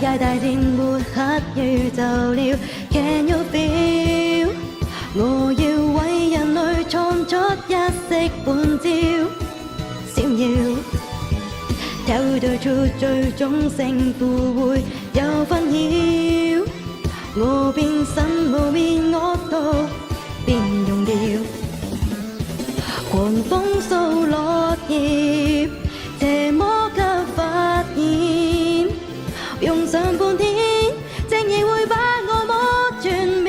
界大戰抹黑宇宙了 ，Can you feel？ 我要為人類創出一色半照，閃耀，挑對出最終勝負會有紛擾。我變身無面惡毒變用掉，狂風掃落葉，邪魔給發現，用上半天，正義會把我魔全滅。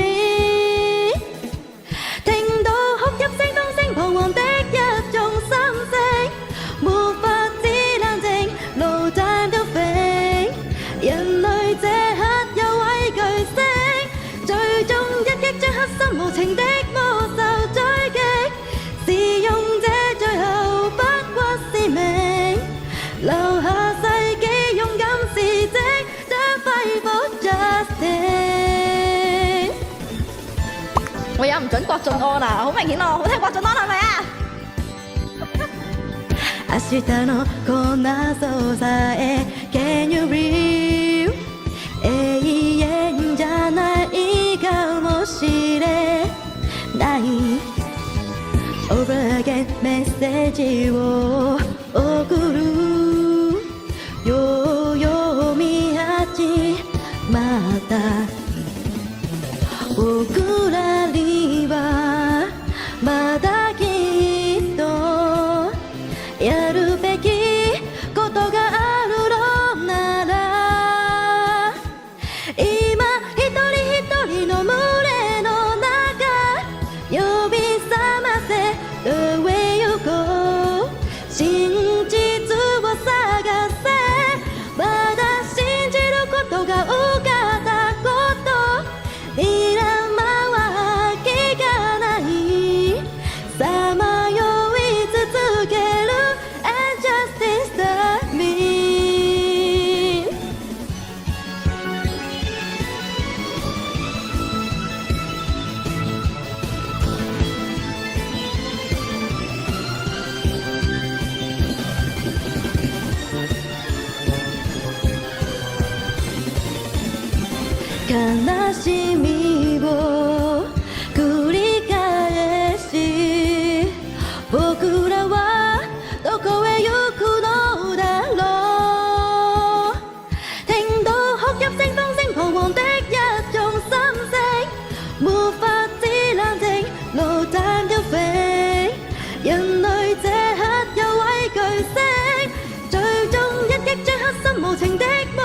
聽到哭泣聲、風聲、彷徨的一種心聲，沒法子冷靜，路站都飛。人類這刻有位巨星，最終一擊將黑心無情的魔獸追擊。使用這最後不屈使命，留下世紀勇敢事蹟，將揮霍 justice。我有唔準郭晉安啊，好明顯咯，好聽郭晉安係咪啊？明日のこんな操作へ Can you breathe？ 永遠じゃないかもしれない。Over again メッセージを送る。よみ始まった。僕らにはまだきっとやるべきことがあるのなら、今一人一人の群れの中呼び覚ませ、どへ行こう、真実を探せ。まだ信じることが多かったこと、未来は気がない、さまよい続ける And justice that means。 悲しみを繰り返し、僕らはどこへ行くのだろう。聽到哭泣聲、風聲、彷徨的一種心聲，沒法子冷靜，路站都飛。人類這刻有位巨星，最終一擊將黑心無情的魔